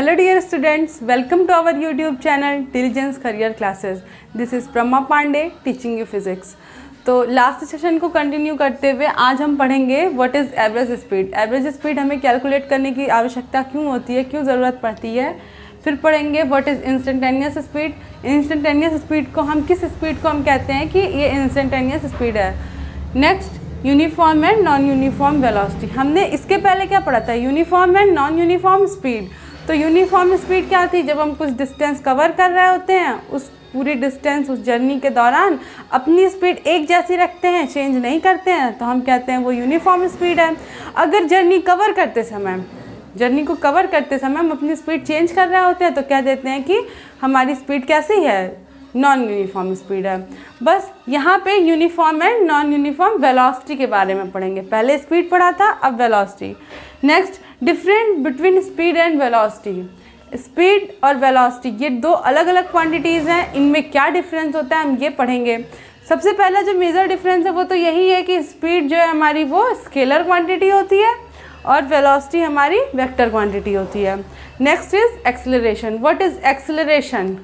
Hello dear students, welcome to our YouTube channel Diligence Career Classes. This is Prama Pandey teaching you physics. तो last session को continue करते हुए आज हम पढ़ेंगे what is average speed. Average speed हमें calculate करने की आवश्यकता क्यों होती है, क्यों ज़रूरत पड़ती है। फिर पढ़ेंगे what is instantaneous speed. Instantaneous speed को हम किस स्पीड को हम कहते हैं कि ये इंस्टेंटेनियस स्पीड है। Next uniform and non uniform velocity. हमने इसके पहले क्या पढ़ा था, uniform and non uniform speed. तो यूनिफॉर्म स्पीड क्या थी, जब हम कुछ डिस्टेंस कवर कर रहे होते हैं उस पूरी डिस्टेंस उस जर्नी के दौरान अपनी स्पीड एक जैसी रखते हैं, चेंज नहीं करते हैं, तो हम कहते हैं वो यूनिफॉर्म स्पीड है। अगर जर्नी को कवर करते समय हम अपनी स्पीड चेंज कर रहे होते हैं तो कह देते हैं कि हमारी स्पीड कैसी है, नॉन यूनिफॉर्म स्पीड है। बस यहाँ पे uniform and non uniform velocity के बारे में पढ़ेंगे। पहले स्पीड पढ़ा था, अब velocity. Next different between speed and velocity. Speed और वेलोसिटी ये दो अलग अलग क्वांटिटीज़ हैं, इनमें क्या डिफरेंस होता है हम ये पढ़ेंगे। सबसे पहला जो मेजर डिफरेंस है वो तो यही है कि स्पीड जो है हमारी वो स्केलर क्वांटिटी होती है और वेलोसिटी हमारी वेक्टर क्वांटिटी होती है। Next is acceleration. What is acceleration,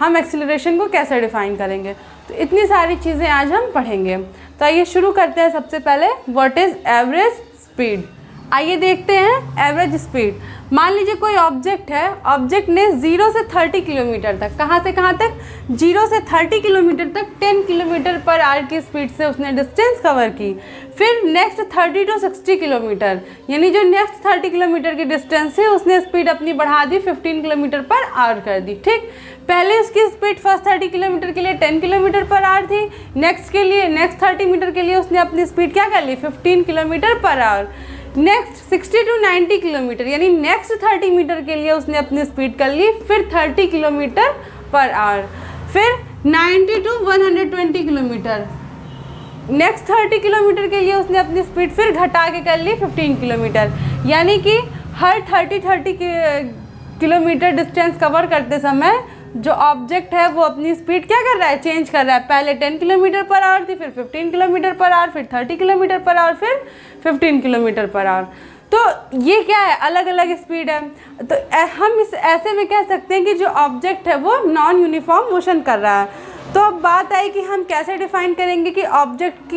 हम एक्सेलरेशन को कैसे डिफाइन करेंगे, तो इतनी सारी चीज़ें आज हम पढ़ेंगे। तो आइए शुरू करते हैं। सबसे पहले व्हाट इज़ एवरेज स्पीड। आइए देखते हैं एवरेज स्पीड। मान लीजिए कोई ऑब्जेक्ट है, ऑब्जेक्ट ने 0 से 30 किलोमीटर तक, कहाँ से कहाँ तक, 0 से 30 किलोमीटर तक 10 किलोमीटर पर आवर की स्पीड से उसने डिस्टेंस कवर की। फिर नेक्स्ट 30 टू 60 किलोमीटर, यानी जो नेक्स्ट 30 किलोमीटर की डिस्टेंस है उसने स्पीड अपनी बढ़ा दी, 15 किलोमीटर पर आवर कर दी। ठीक, पहले उसकी स्पीड फर्स्ट 30 किलोमीटर के लिए 10 किलोमीटर पर आवर थी, नेक्स्ट 30 मीटर के लिए उसने अपनी स्पीड क्या कर ली, 15 kilometre per hour. Next 60 to 90 kilometre यानी नेक्स्ट 30 मीटर के लिए उसने अपनी स्पीड कर ली, फिर 30 किलोमीटर पर आवर। फिर 90 टू 120 किलोमीटर, नेक्स्ट 30 किलोमीटर के लिए उसने अपनी स्पीड फिर घटा के कर ली 15 किलोमीटर। यानी कि हर 30 किलोमीटर डिस्टेंस कवर करते समय जो ऑब्जेक्ट है वो अपनी स्पीड क्या कर रहा है, चेंज कर रहा है। पहले 10 किलोमीटर पर आवर थी, फिर 15 किलोमीटर पर आवर, फिर 30 किलोमीटर पर आवर, फिर 15 किलोमीटर पर आवर। तो ये क्या है, अलग अलग स्पीड है। तो हम इस ऐसे में कह सकते हैं कि जो ऑब्जेक्ट है वो नॉन यूनिफॉर्म मोशन कर रहा है। तो अब बात आई कि हम कैसे डिफाइन करेंगे कि ऑब्जेक्ट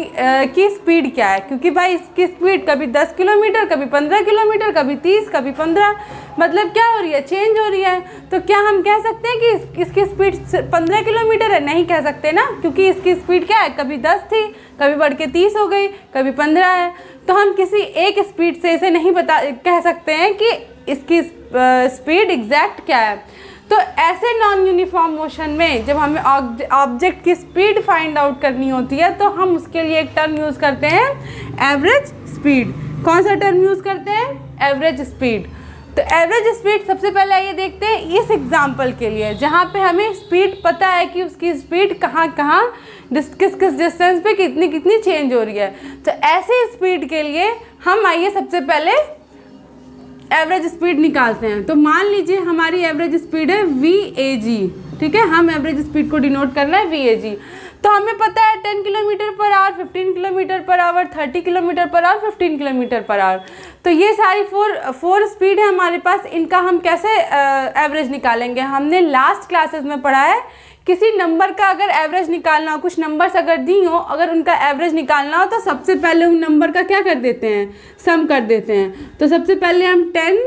की स्पीड क्या है, क्योंकि भाई इसकी स्पीड कभी 10 किलोमीटर, कभी 15 किलोमीटर, कभी 30, कभी 15, मतलब क्या हो रही है, चेंज हो रही है। तो क्या हम कह सकते हैं कि इसकी स्पीड 15 किलोमीटर है, नहीं कह सकते ना, क्योंकि इसकी स्पीड क्या है, कभी 10 थी, कभी बढ़ के 30 हो गई, कभी 15 है। तो हम किसी एक स्पीड से इसे नहीं कह सकते हैं कि इसकी स्पीड एग्जैक्ट क्या है। तो ऐसे नॉन यूनिफॉर्म मोशन में जब हमें ऑब्जेक्ट की स्पीड फाइंड आउट करनी होती है तो हम उसके लिए एक टर्म यूज़ करते हैं, एवरेज स्पीड। कौन सा टर्म यूज़ करते हैं, एवरेज स्पीड। तो एवरेज स्पीड सबसे पहले आइए देखते हैं इस एग्जांपल के लिए, जहाँ पे हमें स्पीड पता है कि उसकी स्पीड कहाँ किस डिस्टेंस पे कितनी कितनी चेंज हो रही है। तो ऐसे स्पीड के लिए हम आइए सबसे पहले एवरेज स्पीड निकालते हैं। तो मान लीजिए हमारी एवरेज स्पीड है VAG, ठीक है, हम एवरेज स्पीड को डिनोट कर रहे हैं VAG। तो हमें पता है 10 kilometre per our, 15 kilometre per our, 30 kilometre per our, 15 kilometre per our. तो ये सारी फोर स्पीड है हमारे पास, इनका हम कैसे एवरेज निकालेंगे। हमने लास्ट क्लासेस में पढ़ा है किसी नंबर का अगर एवरेज निकालना हो, कुछ नंबर्स अगर दी हो, अगर उनका एवरेज निकालना हो तो सबसे पहले उन नंबर का क्या कर देते हैं, सम कर देते हैं। तो सबसे पहले हम 10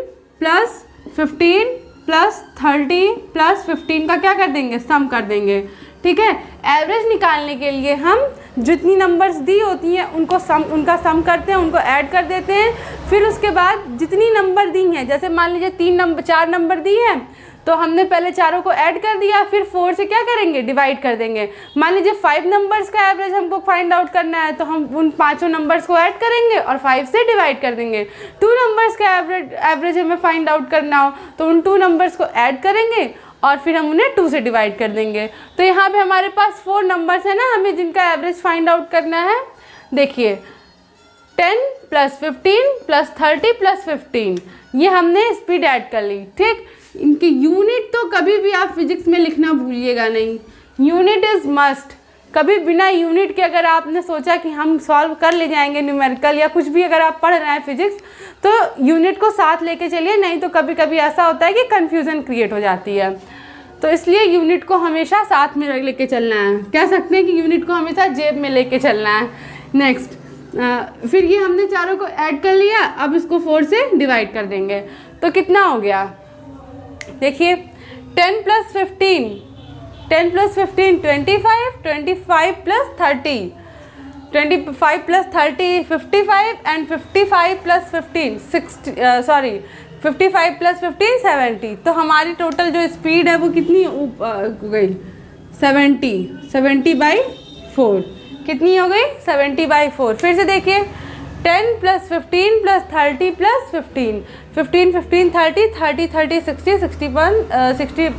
प्लस 15 प्लस 30 प्लस 15 का क्या कर देंगे, सम कर देंगे। ठीक है, एवरेज निकालने के लिए हम जितनी नंबर्स दी होती हैं उनका सम करते हैं, उनको ऐड कर देते हैं। फिर उसके बाद जितनी नंबर दी हैं, जैसे मान लीजिए 4 नंबर दी हैं तो हमने पहले चारों को ऐड कर दिया, फिर 4 से क्या करेंगे, डिवाइड कर देंगे। मान लीजिए 5 नंबर्स का एवरेज हमको फाइंड आउट करना है तो हम उन 5 नंबर्स को ऐड करेंगे और 5 से डिवाइड कर देंगे। 2 नंबर्स का एवरेज हमें फाइंड आउट करना हो तो उन 2 नंबर्स को ऐड करेंगे और फिर हम उन्हें 2 से डिवाइड कर देंगे। तो यहाँ पे हमारे पास 4 नंबर्स हैं ना, हमें जिनका एवरेज फाइंड आउट करना है। देखिए 10 प्लस 15 प्लस 30 प्लस 15, ये हमने स्पीड ऐड कर ली। ठीक, इनकी यूनिट तो कभी भी आप फिजिक्स में लिखना भूलिएगा नहीं, यूनिट इज़ मस्ट। कभी बिना यूनिट के अगर आपने सोचा कि हम सॉल्व कर ले जाएंगे न्यूमेरिकल या कुछ भी अगर आप पढ़ रहे हैं फिजिक्स, तो यूनिट को साथ लेके चलिए, नहीं तो कभी कभी ऐसा होता है कि कन्फ्यूज़न क्रिएट हो जाती है। तो इसलिए यूनिट को हमेशा साथ में लेके चलना है, कह सकते हैं कि यूनिट को हमेशा जेब में लेके चलना है। नेक्स्ट, फिर ये हमने चारों को ऐड कर लिया, अब इसको 4 से डिवाइड कर देंगे तो कितना हो गया, देखिए 10 + 15, 10 + 15 25, 25 + 30, 25 + 30 55 एंड 55 + 15 60, 55 + 15 70। तो हमारी टोटल जो स्पीड है वो कितनी हो गई, 70/4। कितनी हो गई, 70/4। फिर से देखिए 10 + 15 + 30 + 15, 15 15 30, 30 30 60, 60 +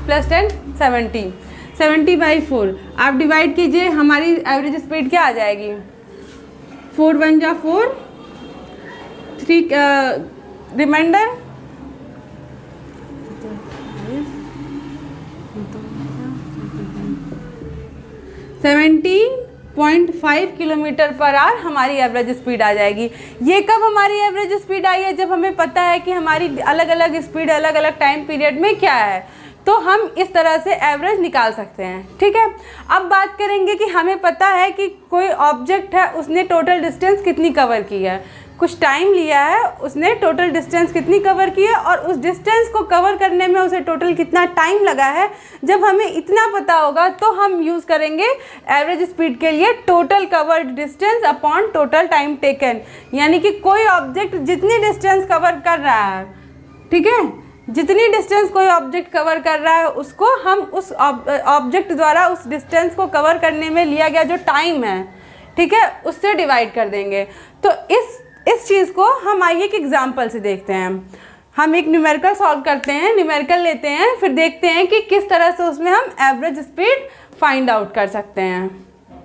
10 70, 70/4। आप डिवाइड कीजिए, हमारी एवरेज स्पीड क्या आ जाएगी, 4 × 1 = 4, 3 रिमाइंडर 70.5 km/h हमारी एवरेज स्पीड आ जाएगी। ये कब हमारी एवरेज स्पीड आई है, जब हमें पता है कि हमारी अलग अलग स्पीड अलग अलग टाइम पीरियड में क्या है, तो हम इस तरह से एवरेज निकाल सकते हैं। ठीक है, अब बात करेंगे कि हमें पता है कि कोई ऑब्जेक्ट है, उसने टोटल डिस्टेंस कितनी कवर की है, कुछ टाइम लिया है, उसने टोटल डिस्टेंस कितनी कवर की है और उस डिस्टेंस को कवर करने में उसे टोटल कितना टाइम लगा है। जब हमें इतना पता होगा तो हम यूज़ करेंगे एवरेज स्पीड के लिए total covered distance upon total time taken, यानी कि कोई ऑब्जेक्ट जितनी डिस्टेंस कवर कर रहा है, ठीक है, जितनी डिस्टेंस कोई ऑब्जेक्ट कवर कर रहा है उसको हम उस ऑब्जेक्ट द्वारा उस डिस्टेंस को कवर करने में लिया गया जो टाइम है, ठीक है, उससे डिवाइड कर देंगे। तो इस चीज़ को हम आइए एक एग्जांपल से देखते हैं। हम एक न्यूमेरिकल सॉल्व करते हैं, न्यूमेरिकल लेते हैं, फिर देखते हैं कि किस तरह से उसमें हम एवरेज स्पीड फाइंड आउट कर सकते हैं।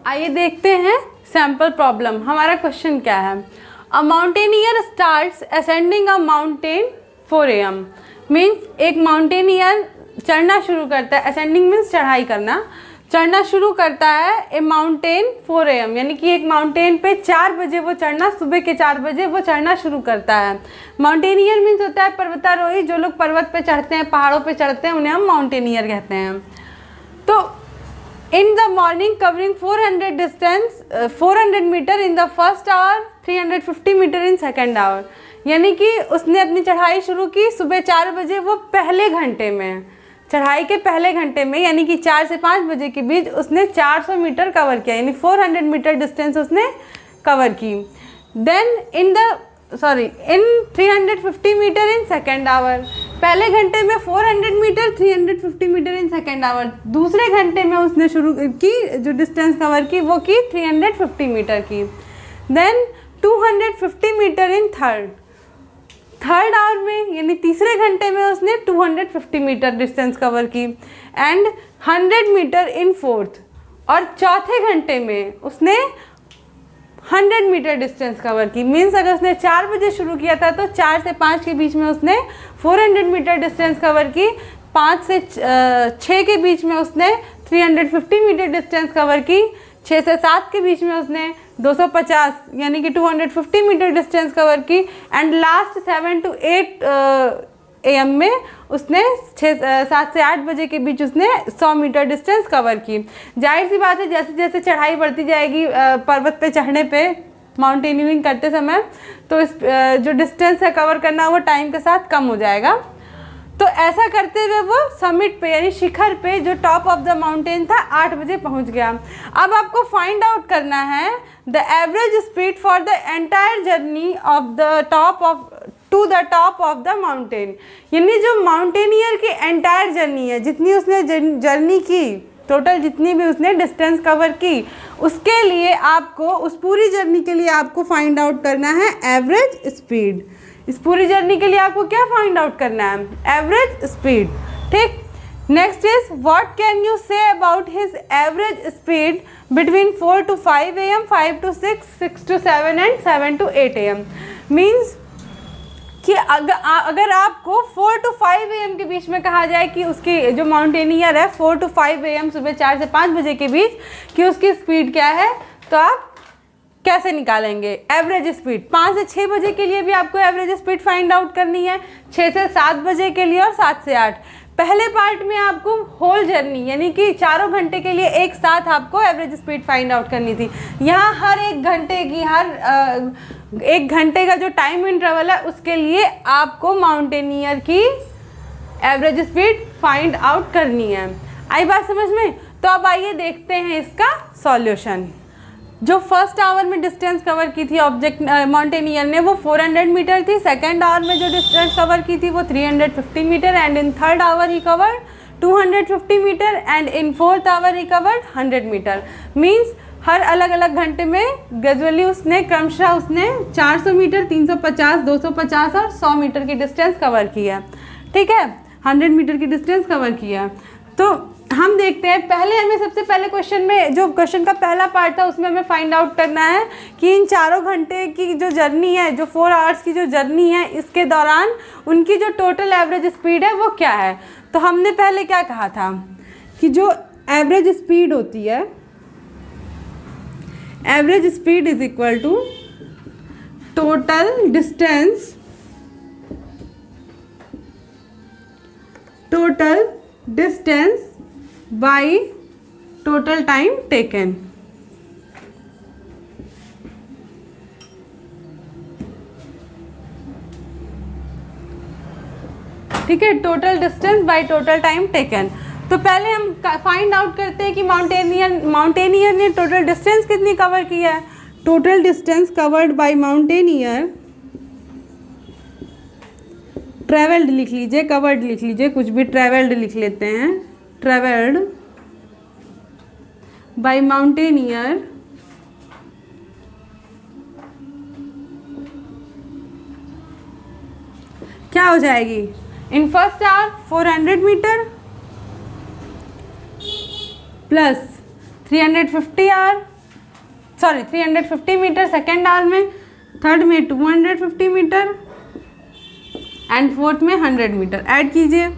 आइए देखते हैं सैम्पल प्रॉब्लम। हमारा क्वेश्चन क्या है, अ mountaineer starts ascending a mountain 4 AM। Means एक माउंटेनियर चढ़ना शुरू करता है, असेंडिंग मीन्स चढ़ाई करना, चढ़ना शुरू करता है ए माउंटेन 4 AM, यानी कि एक माउंटेन पे 4 बजे वो चढ़ना, सुबह के 4 बजे वो चढ़ना शुरू करता है। माउंटेनियर मीन्स होता है पर्वतारोही, जो लोग पर्वत पे चढ़ते हैं, पहाड़ों पे चढ़ते हैं, उन्हें हम माउंटेनियर कहते हैं। तो in the morning covering 400 metre in the first hour, 350 metre in second hour, यानी कि उसने अपनी चढ़ाई शुरू की सुबह 4 बजे, वो पहले घंटे में, चढ़ाई के पहले घंटे में, यानी कि 4 से 5 बजे के बीच उसने 400 मीटर कवर किया, यानी 400 मीटर डिस्टेंस उसने कवर की। Then in 350 metre in second hour, पहले घंटे में 400 metre, 350 metre in second hour, दूसरे घंटे में उसने शुरू की जो डिस्टेंस कवर की वो की 350 मीटर की। Then 250 metre in third hour में, यानी तीसरे घंटे में उसने 250 मीटर डिस्टेंस कवर की। एंड 100 मीटर इन फोर्थ, और चौथे घंटे में उसने 100 मीटर डिस्टेंस कवर की। मीन्स अगर उसने 4 बजे शुरू किया था तो 4 से 5 के बीच में उसने 400 मीटर डिस्टेंस कवर की, 5 से 6 के बीच में उसने 350 मीटर डिस्टेंस कवर की, 6 से 7 के बीच में उसने 250 यानी कि 250 मीटर डिस्टेंस कवर की। एंड लास्ट 7 to 8 AM में उसने 7 से 8 बजे के बीच उसने 100 मीटर डिस्टेंस कवर की। जाहिर सी बात है, जैसे जैसे चढ़ाई बढ़ती जाएगी पर्वत पे चढ़ने पे, माउंटेनियरिंग करते समय, तो इस जो डिस्टेंस है कवर करना वो टाइम के साथ कम हो जाएगा। तो ऐसा करते हुए वो समिट पे यानी शिखर पे जो टॉप ऑफ द माउंटेन था 8 बजे पहुंच गया। अब आपको फाइंड आउट करना है the average speed for the entire journey of the top of to the top of the mountain, यानी जो माउंटेनियर की एंटायर जर्नी है, जितनी उसने जर्नी की, टोटल जितनी भी उसने डिस्टेंस कवर की, उसके लिए आपको, उस पूरी जर्नी के लिए आपको फाइंड आउट करना है एवरेज स्पीड। इस पूरी जर्नी के लिए आपको क्या फाइंड आउट करना है, एवरेज स्पीड। ठीक, next is what can you say about his average speed between 4 to 5 AM, 5 to 6, 6 to 7 and 7 to 8 AM। Means कि अगर आपको 4 to 5 AM के बीच में कहा जाए कि उसकी जो माउंटेनियर है 4 to 5 AM सुबह 4 से 5 बजे के बीच कि उसकी स्पीड क्या है, तो आप कैसे निकालेंगे? एवरेज स्पीड 5 से 6 बजे के लिए भी आपको एवरेज स्पीड फाइंड आउट करनी है, 6 से 7 बजे के लिए और 7 से 8। पहले पार्ट में आपको होल जर्नी यानी कि 4 घंटे के लिए एक साथ आपको एवरेज स्पीड फाइंड आउट करनी थी। यहाँ हर एक घंटे की एक घंटे का जो टाइम इंटरवल है उसके लिए आपको माउंटेनियर की एवरेज स्पीड फाइंड आउट करनी है। आई बात समझ में? तो अब आइए देखते हैं इसका सॉल्यूशन। जो फर्स्ट आवर में डिस्टेंस कवर की थी ऑब्जेक्ट माउंटेनियर ने वो 400 मीटर थी। सेकेंड आवर में जो डिस्टेंस कवर की थी वो 350 metre and in third hour he covered 250 metre and in fourth hour he covered 100 metre. Means हर अलग अलग घंटे में ग्रेजुअली उसने क्रमशः 400 मीटर, 350, 250 और 100 मीटर की डिस्टेंस कवर किया। ठीक है, 100 मीटर की डिस्टेंस कवर किया। तो हम देखते हैं, पहले हमें सबसे पहले क्वेश्चन में जो क्वेश्चन का पहला पार्ट था उसमें हमें फाइंड आउट करना है कि इन 4 घंटे की जो जर्नी है, जो 4 आवर्स की जो जर्नी है, इसके दौरान उनकी जो टोटल एवरेज स्पीड है वो क्या है। तो हमने पहले क्या कहा था कि जो एवरेज स्पीड होती है, average speed is equal to total distance by total time taken. ठीक है, total distance by total time taken. तो पहले हम फाइंड आउट करते हैं कि माउंटेनियर ने टोटल डिस्टेंस कितनी कवर की है। Total distance covered by mountaineer, travelled लिख लीजिए, कवर्ड लिख लीजिए, कुछ भी, ट्रेवल्ड लिख लेते हैं। ट्रेवल्ड बाय माउंटेनियर क्या हो जाएगी? In first hour 400 metre plus 350 metre second hour में, थर्ड में 250 मीटर एंड फोर्थ में 100 मीटर। ऐड कीजिए,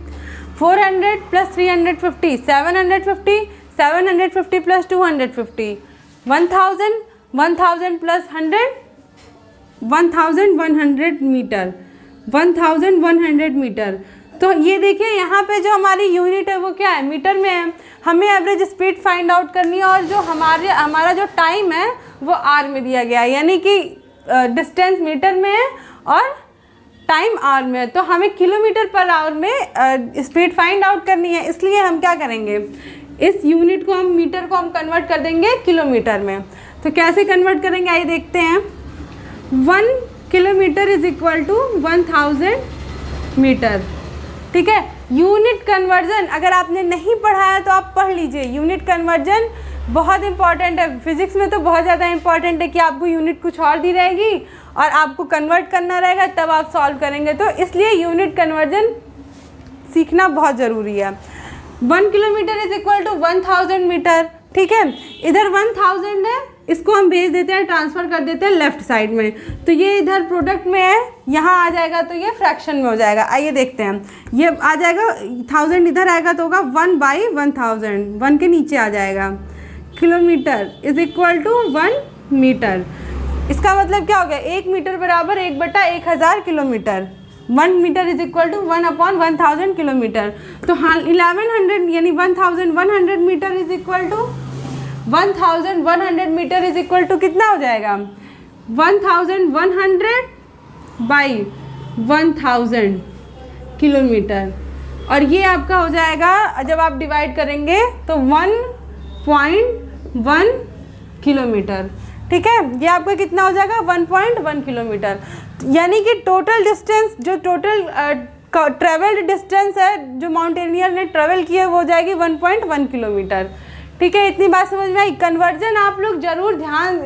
400 plus 350 750, 750 plus 250 1000, 1000 plus 100 1100 metre, 1100 metre. तो ये देखिए यहाँ पे जो हमारी यूनिट है वो क्या है, मीटर में है। हमें एवरेज स्पीड फाइंड आउट करनी है और जो हमारा जो टाइम है वो आर में दिया गया है, यानी कि डिस्टेंस मीटर में है और टाइम आवर में है। तो हमें किलोमीटर पर आवर में स्पीड फाइंड आउट करनी है। इसलिए हम क्या करेंगे, इस यूनिट को हम मीटर को हम कन्वर्ट कर देंगे किलोमीटर में। तो कैसे कन्वर्ट करेंगे आइए देखते हैं। 1 kilometre is equal to 1000 metre. ठीक है, यूनिट कन्वर्जन अगर आपने नहीं पढ़ा है तो आप पढ़ लीजिए। यूनिट कन्वर्जन बहुत इंपॉर्टेंट है, फिजिक्स में तो बहुत ज़्यादा इंपॉर्टेंट है कि आपको यूनिट कुछ और दी रहेगी और आपको कन्वर्ट करना रहेगा तब आप सॉल्व करेंगे। तो इसलिए यूनिट कन्वर्जन सीखना बहुत ज़रूरी है। 1 kilometre is equal to 1000 metre. ठीक है, इधर 1000 है, इसको हम भेज देते हैं, ट्रांसफ़र कर देते हैं लेफ्ट साइड में। तो ये इधर प्रोडक्ट में है, यहाँ आ जाएगा तो ये फ्रैक्शन में हो जाएगा। आइए देखते हैं, ये आ जाएगा 1000 इधर आएगा तो होगा 1/1000, 1 के नीचे आ जाएगा। Kilometre is equal to 1 metre. इसका मतलब क्या हो गया, 1 मीटर बराबर 1/1000 kilometre. 1 metre is equal to 1/1000 kilometre. तो हाँ 1100 यानी 1100 metre is equal to 1100 metre is equal to कितना हो जाएगा, 1100 बाई 1000 किलोमीटर। और ये आपका हो जाएगा, जब आप डिवाइड करेंगे तो 1.1 किलोमीटर। ठीक है, ये आपका कितना हो जाएगा, 1.1 किलोमीटर। यानी कि टोटल डिस्टेंस, जो टोटल ट्रेवल्ड डिस्टेंस है जो माउंटेनियर ने ट्रेवल किया वो हो जाएगी 1.1 किलोमीटर। ठीक है, इतनी बात समझ में आई। कन्वर्जन आप लोग जरूर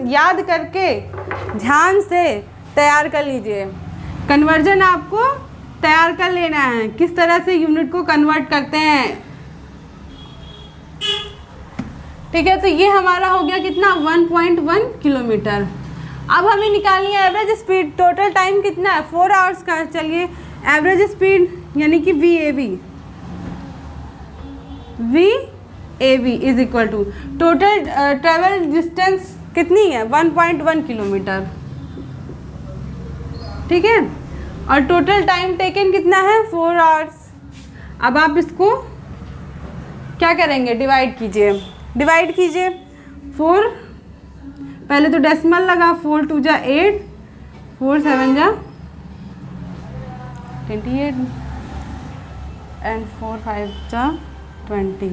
याद करके ध्यान से तैयार कर लीजिए। कन्वर्जन आपको तैयार कर लेना है, किस तरह से यूनिट को कन्वर्ट करते हैं। ठीक है, तो ये हमारा हो गया कितना, 1.1 किलोमीटर। अब हमें निकालनी है एवरेज स्पीड। टोटल टाइम कितना है 4 आवर्स का। चलिए एवरेज स्पीड यानी कि VAV is equal to total travel distance कितनी है 1.1 किलोमीटर, ठीक है, और टोटल टाइम टेकन कितना है 4 आवर्स। अब आप इसको क्या करेंगे, डिवाइड कीजिए। 4, पहले तो डेसिमल लगा, 4 2 जा 8, 4 7 जा 28 एंड 4 5 जा 20,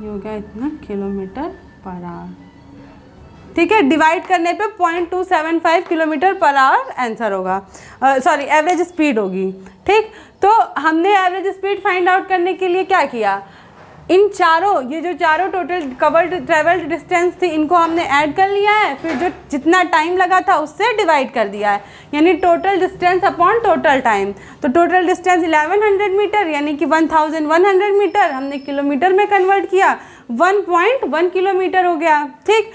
ये हो गया इतना किलोमीटर पर आवर, ठीक है। डिवाइड करने पे 0.275 किलोमीटर पर आवर आंसर होगा, सॉरी एवरेज स्पीड होगी, ठीक। तो हमने एवरेज स्पीड फाइंड आउट करने के लिए क्या किया, इन चारों, ये जो चारों टोटल कवर्ड ट्रेवल्ड डिस्टेंस थी इनको हमने ऐड कर लिया है, फिर जो जितना टाइम लगा था उससे डिवाइड कर दिया है, यानी total distance upon total time. तो टोटल डिस्टेंस 1100 मीटर यानी कि 1100 मीटर, हमने किलोमीटर में कन्वर्ट किया, 1.1 किलोमीटर हो गया, ठीक।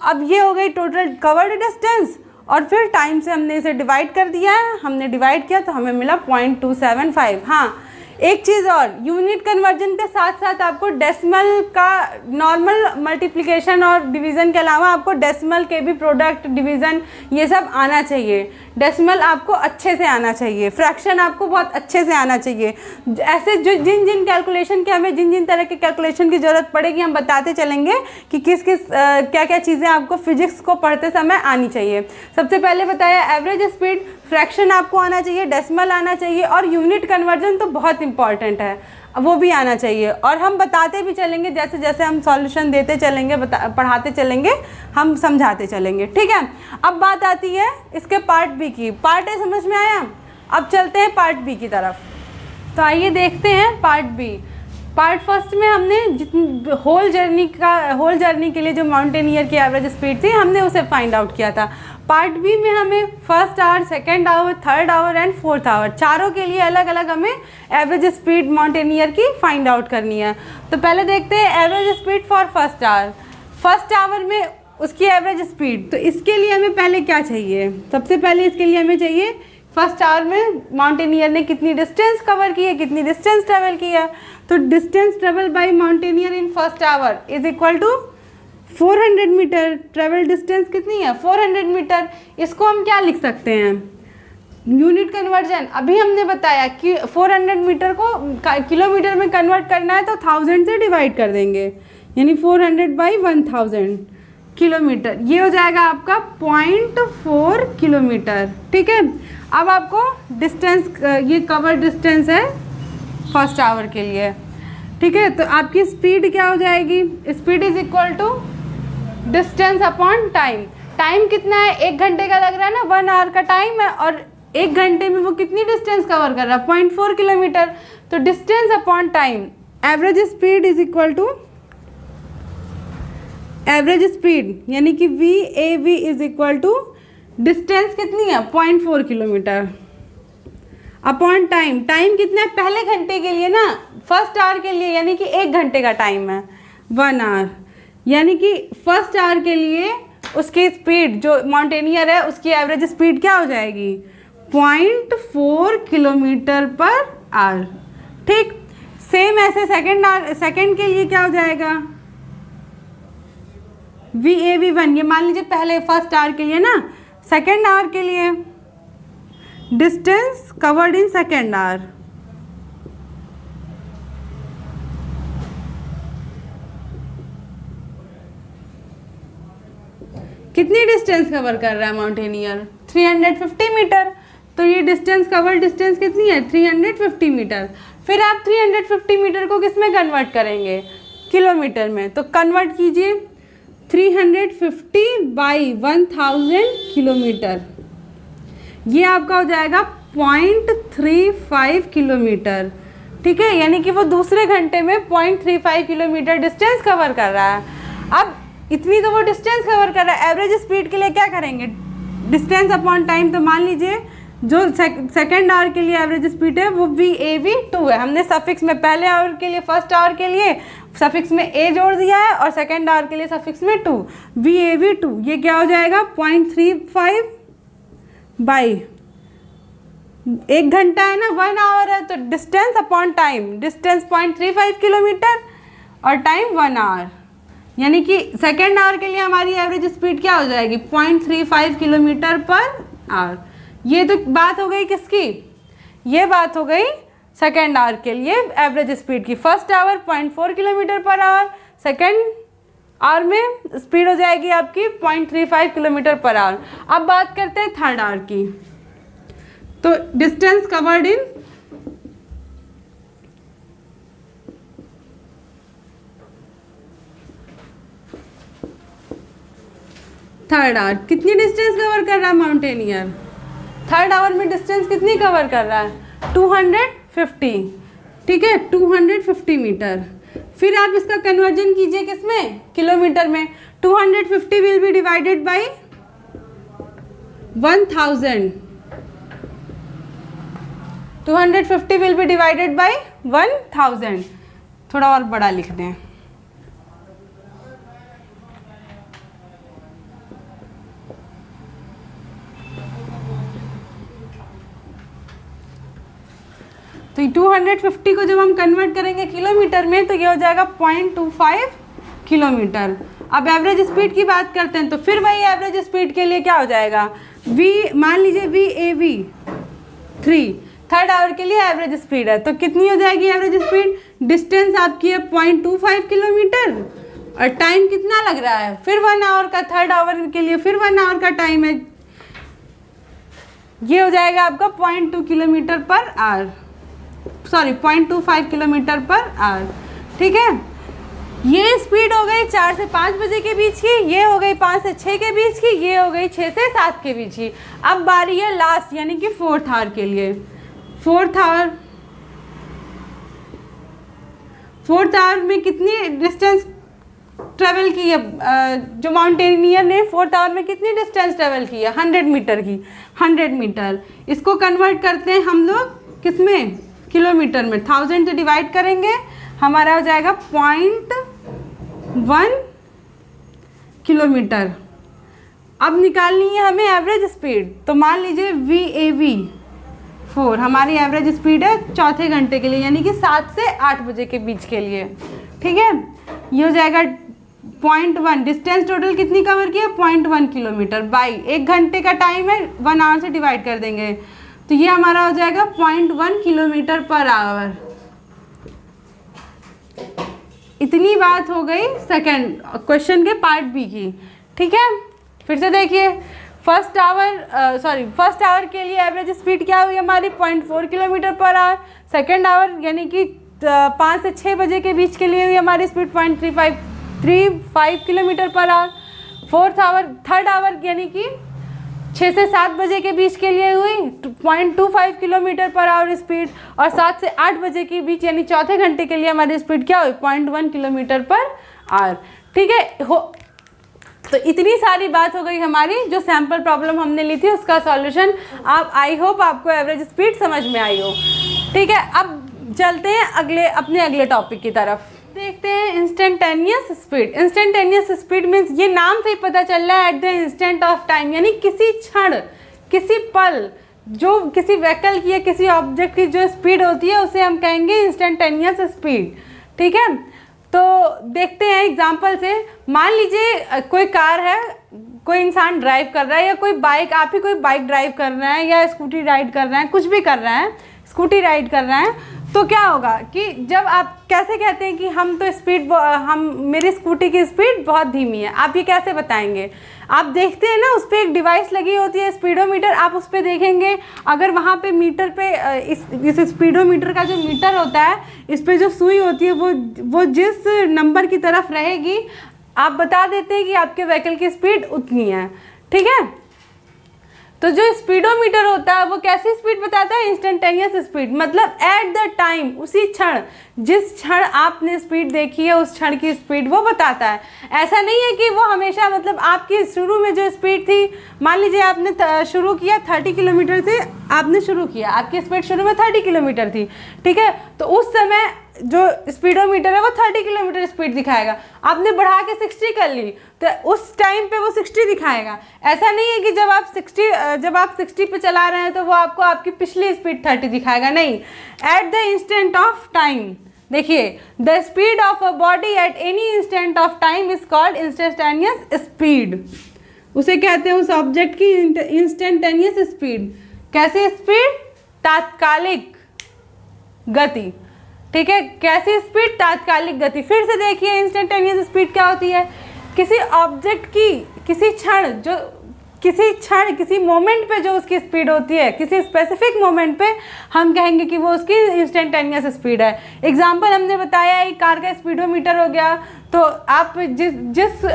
अब ये हो गई टोटल कवर्ड डिस्टेंस, और फिर टाइम से हमने इसे डिवाइड कर दिया है, हमने डिवाइड किया तो हमें मिला 0.275। हाँ, एक चीज़ और, यूनिट कन्वर्जन के साथ साथ आपको डेसिमल का नॉर्मल मल्टीप्लिकेशन और डिवीज़न के अलावा आपको डेसिमल के भी प्रोडक्ट, डिवीज़न, ये सब आना चाहिए। डेसिमल आपको अच्छे से आना चाहिए, फ्रैक्शन आपको बहुत अच्छे से आना चाहिए। ऐसे जो जिन कैलकुलेशन के हमें जिन तरह के कैलकुलेशन की ज़रूरत पड़ेगी हम बताते चलेंगे कि किस क्या क्या चीज़ें आपको फिजिक्स को पढ़ते समय आनी चाहिए। सबसे पहले बताया एवरेज स्पीड, फ्रैक्शन आपको आना चाहिए, डेसिमल आना चाहिए, और यूनिट कन्वर्जन तो बहुत इंपॉर्टेंट है, वो भी आना चाहिए। और हम बताते भी चलेंगे, जैसे जैसे हम सॉल्यूशन देते चलेंगे, पढ़ाते चलेंगे, हम समझाते चलेंगे, ठीक है। अब बात आती है इसके पार्ट बी की। पार्ट ए समझ में आया, अब चलते हैं पार्ट बी की तरफ। तो आइए देखते हैं पार्ट बी। पार्ट फर्स्ट में हमने होल जर्नी के लिए जो माउंटेनियर की एवरेज स्पीड थी हमने उसे फाइंड आउट किया था। पार्ट बी में हमें first hour, second hour, third hour and fourth hour, चारों के लिए अलग अलग हमें एवरेज स्पीड माउंटेनियर की फाइंड आउट करनी है। तो पहले देखते हैं average speed for first hour. First hour में उसकी एवरेज स्पीड, तो इसके लिए हमें पहले क्या चाहिए, सबसे पहले इसके लिए हमें चाहिए फर्स्ट आवर में माउंटेनियर ने कितनी डिस्टेंस कवर की है, कितनी डिस्टेंस ट्रेवल की है। तो distance travel by mountaineer in first hour is equal to 400 metre. Travel distance कितनी है 400 मीटर। इसको हम क्या लिख सकते हैं, यूनिट कन्वर्जन। अभी हमने बताया कि 400 मीटर को किलोमीटर में कन्वर्ट करना है तो 1000 से डिवाइड कर देंगे, यानी 400 बाई 1000 किलोमीटर, ये हो जाएगा आपका 0.4 किलोमीटर, ठीक है। अब आपको डिस्टेंस, ये कवर डिस्टेंस है फर्स्ट आवर के लिए, ठीक है। तो आपकी स्पीड क्या हो जाएगी, speed is equal to distance upon time. Time कितना है, 1 घंटे का लग रहा है ना, 1 आवर का टाइम है, और 1 घंटे में वो कितनी डिस्टेंस कवर कर रहा है 0.4 किलोमीटर। तो distance upon time, average speed is equal to average speed यानी कि VAV is equal to distance कितनी है 0.4 किलोमीटर अपॉन टाइम। टाइम कितना है पहले घंटे के लिए ना, फर्स्ट आवर के लिए, यानी कि 1 घंटे का टाइम है 1 आवर, यानी कि फर्स्ट आवर के लिए उसकी स्पीड जो माउंटेनियर है उसकी एवरेज स्पीड क्या हो जाएगी 0.4 किलोमीटर पर आवर, ठीक। सेम ऐसे सेकेंड के लिए क्या हो जाएगा VAV1, ये मान लीजिए पहले फर्स्ट आवर के लिए ना, सेकेंड आवर के लिए distance covered in second our, कितनी डिस्टेंस कवर कर रहा है माउंटेनियर 350 मीटर। तो ये डिस्टेंस कवर डिस्टेंस कितनी है 350 मीटर। फिर आप 350 मीटर को किस में कन्वर्ट करेंगे, किलोमीटर में। तो कन्वर्ट कीजिए 350 बाई 1000 किलोमीटर, ये आपका हो जाएगा 0.35 किलोमीटर, ठीक है। यानी कि वो दूसरे घंटे में 0.35 किलोमीटर डिस्टेंस कवर कर रहा है। अब इतनी तो वो डिस्टेंस कवर कर रहा है, एवरेज स्पीड के लिए क्या करेंगे, डिस्टेंस अपॉन टाइम। तो मान लीजिए जो सेकेंड आवर के लिए एवरेज स्पीड है वो VAV2 है। हमने सफिक्स में पहले आवर के लिए, फर्स्ट आवर के लिए सफिक्स में A जोड़ दिया है और सेकेंड आवर के लिए सफिक्स में 2, VAV2। ये क्या हो जाएगा 0.35 बाई 1 घंटा है ना, 1 आवर है, तो distance upon time, distance 0.35 kilometre और टाइम 1 आवर, यानी कि सेकेंड आवर के लिए हमारी एवरेज स्पीड क्या हो जाएगी 0.35 किलोमीटर पर आवर। ये तो बात हो गई किसकी, ये बात हो गई सेकेंड आवर के लिए एवरेज स्पीड की। First hour 0.4 kilometre per our, second hour में स्पीड हो जाएगी आपकी 0.35 किलोमीटर पर आवर। अब बात करते हैं थर्ड आवर की। तो distance covered in third hour, कितनी डिस्टेंस कवर कर रहा है माउंटेनियर, थर्ड आवर में डिस्टेंस कितनी कवर कर रहा है 250, ठीक है 250 मीटर। फिर आप इसका कन्वर्जन कीजिए किसमें, किलोमीटर में। 250 will be divided by 1000, 250 will be divided by 1000। थोड़ा और बड़ा लिख दें, तो 250 को जब हम कन्वर्ट करेंगे किलोमीटर में तो ये हो जाएगा 0.25 किलोमीटर। अब एवरेज स्पीड की बात करते हैं, तो फिर वही एवरेज स्पीड के लिए क्या हो जाएगा मान लीजिए VAV3 थर्ड आवर के लिए एवरेज स्पीड है, तो कितनी हो जाएगी एवरेज स्पीड, डिस्टेंस आपकी है 0.25 किलोमीटर और टाइम कितना लग रहा है, फिर 1 आवर का, थर्ड आवर के लिए फिर 1 आवर का टाइम है, ये हो जाएगा आपका 0.2 kilometre per our, sorry 0.25 kilometre per our, ठीक है। ये स्पीड हो गई 4 से 5 बजे के बीच की, ये हो गई 5 से 6 के बीच की, ये हो गई 6 से 7 के बीच की। अब बारी है लास्ट यानी कि फोर्थ आवर के लिए। फोर्थ आवर में कितनी डिस्टेंस ट्रेवल की है, जो माउंटेनियर ने फोर्थ आवर में कितनी डिस्टेंस ट्रेवल की है 100 मीटर की, 100 मीटर। इसको कन्वर्ट करते हैं हम लोग किसमें, किलोमीटर में। 1000 से डिवाइड करेंगे हमारा हो जाएगा 0.1 किलोमीटर। अब निकालनी है हमें एवरेज स्पीड, तो मान लीजिए VAV4 हमारी एवरेज स्पीड है चौथे घंटे के लिए, यानी कि 7 से 8 बजे के बीच के लिए, ठीक है। ये हो जाएगा 0.1, डिस्टेंस टोटल कितनी कवर की है 0.1 किलोमीटर बाई 1 घंटे का टाइम है 1 आवर से डिवाइड कर देंगे, तो ये हमारा हो जाएगा 0.1 किलोमीटर पर आवर। इतनी बात हो गई सेकंड क्वेश्चन के पार्ट बी की, ठीक है। फिर से देखिए, फर्स्ट आवर के लिए एवरेज स्पीड क्या हुई हमारी 0.4 kilometre per our. Second hour यानी कि 5 से 6 बजे के बीच के लिए हुई हमारी speed 0.35 kilometre per hour. Third hour यानी कि 6 से 7 बजे के बीच के लिए हुई 0.25 किलोमीटर पर आवर स्पीड, और 7 से 8 बजे के बीच यानी चौथे घंटे के लिए हमारी स्पीड क्या हुई 0.1 किलोमीटर पर आवर, ठीक है। तो इतनी सारी बात हो गई हमारी, जो सैम्पल प्रॉब्लम हमने ली थी उसका सॉल्यूशन। आप आई होप आपको एवरेज स्पीड समझ में आई हो, ठीक है। अब चलते हैं अपने अगले टॉपिक की तरफ, देखते हैं instantaneous speed. Instantaneous speed means, ये नाम से ही पता चल रहा है eight the instant of time, यानी किसी क्षण, किसी पल, जो किसी व्हीकल की या किसी ऑब्जेक्ट की जो स्पीड होती है उसे हम कहेंगे इंस्टेंटेनियस स्पीड, ठीक है। तो देखते हैं एग्जांपल से। मान लीजिए कोई कार है, कोई इंसान ड्राइव कर रहा है, या कोई बाइक, आप ही कोई बाइक ड्राइव कर रहे हैं या स्कूटी राइड कर रहे हैं, कुछ भी कर रहे हैं, स्कूटी राइड कर रहे हैं, तो क्या होगा कि जब आप कैसे कहते हैं कि मेरी स्कूटी की स्पीड बहुत धीमी है, आप ये कैसे बताएंगे। आप देखते हैं ना, उस पर एक डिवाइस लगी होती है स्पीडोमीटर, आप उस पर देखेंगे, अगर वहाँ पे मीटर पे इस स्पीडोमीटर का जो मीटर होता है, इस पर जो सुई होती है वो जिस नंबर की तरफ रहेगी, आप बता देते हैं कि आपके व्हीकल की स्पीड उतनी है, ठीक है। तो जो स्पीडोमीटर होता है वो कैसी स्पीड बताता है? इंस्टेंटेनियस स्पीड, मतलब एट द टाइम, उसी क्षण, जिस क्षण आपने स्पीड देखी है उस क्षण की स्पीड वो बताता है। ऐसा नहीं है कि वो हमेशा, मतलब आपकी शुरू में जो स्पीड थी, मान लीजिए आपने शुरू किया 30 किलोमीटर से, आपने शुरू किया, आपकी स्पीड शुरू में 30 किलोमीटर थी, ठीक है, तो उस समय जो स्पीडोमीटर है वो 30 किलोमीटर स्पीड दिखाएगा। आपने बढ़ा के 60 कर ली तो उस टाइम पे वो 60 दिखाएगा। ऐसा नहीं है कि जब आप 60 पे चला रहे हैं तो वो आपको आपकी पिछली स्पीड 30 दिखाएगा, नहीं। At the instant of time, देखिए, the speed of a body at any instant of time is called instantaneous speed. उसे कहते हैं उस ऑब्जेक्ट की इंस्टेंटेनियस स्पीड। कैसी स्पीड? तात्कालिक गति, ठीक है, कैसी स्पीड? तात्कालिक गति। फिर से देखिए इंस्टेंटेनियस स्पीड क्या होती है? किसी ऑब्जेक्ट की किसी मोमेंट पे जो उसकी स्पीड होती है, किसी स्पेसिफिक मोमेंट पे हम कहेंगे कि वो उसकी इंस्टेंटेनियस स्पीड है। एग्जांपल हमने बताया एक कार का स्पीडोमीटर हो गया, तो आप जिस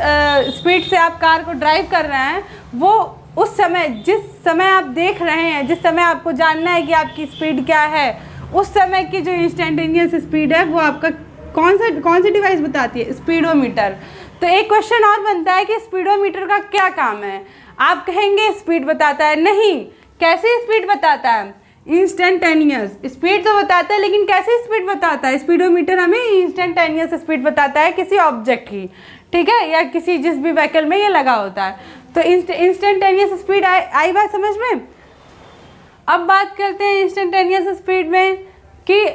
स्पीड से आप कार को ड्राइव कर रहे हैं वो उस समय, जिस समय आप देख रहे हैं, जिस समय आपको जानना है कि आपकी स्पीड क्या है, उस समय की जो इंस्टेंटेनियस स्पीड है वो आपका कौन सी डिवाइस बताती है? स्पीडोमीटर। तो एक क्वेश्चन और बनता है कि स्पीडोमीटर का क्या काम है? आप कहेंगे स्पीड बताता है, नहीं। कैसी स्पीड बताता है? इंस्टेंटेनियस स्पीड तो बताता है, लेकिन कैसी स्पीड बताता है? स्पीडोमीटर हमें इंस्टेंटेनियस स्पीड बताता है किसी ऑब्जेक्ट की, ठीक है, या किसी जिस भी व्हीकल में ये लगा होता है। तो इंस्टेंटेनियस स्पीड आई बात समझ में। अब बात करते हैं इंस्टेंटेनियस स्पीड में कि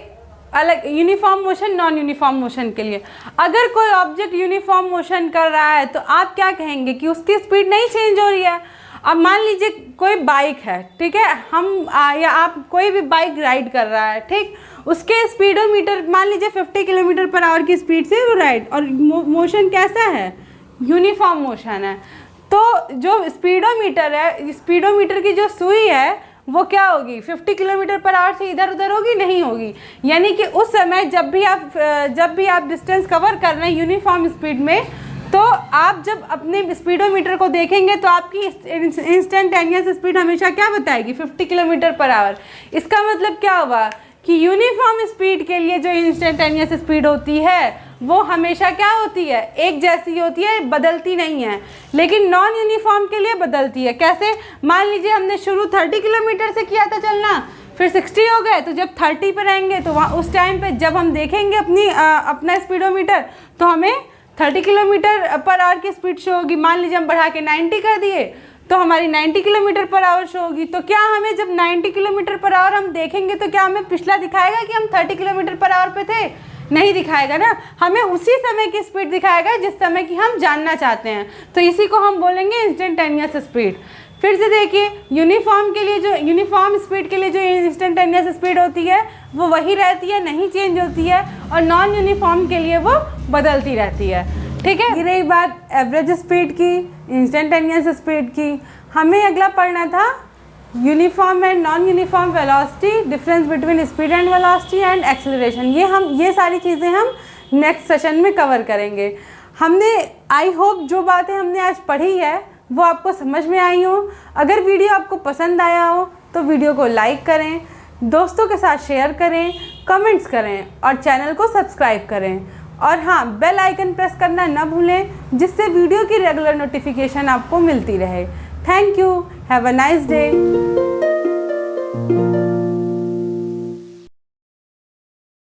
अलग uniform motion, non uniform motion के लिए। अगर कोई ऑब्जेक्ट यूनिफॉर्म मोशन कर रहा है तो आप क्या कहेंगे कि उसकी स्पीड नहीं चेंज हो रही है। अब मान लीजिए कोई बाइक है, ठीक है, या आप कोई भी बाइक राइड कर रहा है, ठीक, उसके स्पीडोमीटर मान लीजिए 50 किलोमीटर पर आवर की स्पीड से वो राइड, और मोशन कैसा है? यूनिफॉर्म मोशन है। तो जो स्पीडोमीटर है, स्पीडोमीटर की जो सुई है वो क्या होगी? 50 किलोमीटर पर आवर से इधर उधर होगी? नहीं होगी। यानी कि उस समय जब भी आप डिस्टेंस कवर कर रहे हैं यूनिफॉर्म स्पीड में, तो आप जब अपने स्पीडोमीटर को देखेंगे तो आपकी इंस्टेंटेनियस स्पीड हमेशा क्या बताएगी? 50 किलोमीटर पर आवर। इसका मतलब क्या हुआ कि यूनिफॉर्म स्पीड के लिए जो इंस्टेंटेनियस स्पीड होती है वो हमेशा क्या होती है? एक जैसी होती है, बदलती नहीं है। लेकिन नॉन यूनिफॉर्म के लिए बदलती है। कैसे? मान लीजिए हमने शुरू 30 किलोमीटर से किया था चलना, फिर 60 हो गए, तो जब 30 पर रहेंगे तो वहाँ उस टाइम पे जब हम देखेंगे अपना स्पीडोमीटर तो हमें 30 किलोमीटर पर आवर की स्पीड शो होगी। मान लीजिए हम बढ़ा के 90 कर दिए तो हमारी 90 किलोमीटर पर आवर शो होगी। तो क्या हमें जब 90 किलोमीटर पर आवर हम देखेंगे तो क्या हमें पिछला दिखाएगा कि हम 30 किलोमीटर पर आवर पे थे? नहीं दिखाएगा ना, हमें उसी समय की स्पीड दिखाएगा जिस समय की हम जानना चाहते हैं। तो इसी को हम बोलेंगे इंस्टेंटेनियस स्पीड। फिर से देखिए, यूनिफॉर्म स्पीड के लिए जो इंस्टेंटेनियस स्पीड होती है वो वही रहती है, नहीं चेंज होती है, और नॉन यूनिफॉर्म के लिए वो बदलती रहती है, ठीक है। ये रही बात एवरेज स्पीड की, इंस्टेंटेनियस स्पीड की। हमें अगला पढ़ना था uniform and non uniform velocity, difference between speed and velocity and acceleration. ये सारी चीज़ें हम नेक्स्ट सेशन में कवर करेंगे। आई होप जो बातें हमने आज पढ़ी है वो आपको समझ में आई हो। अगर वीडियो आपको पसंद आया हो तो वीडियो को लाइक करें, दोस्तों के साथ शेयर करें, कमेंट्स करें और चैनल को सब्सक्राइब करें। और हाँ, बेल आइकन प्रेस करना ना भूलें जिससे वीडियो की रेगुलर नोटिफिकेशन आपको मिलती रहे। Thank you, have a nice day.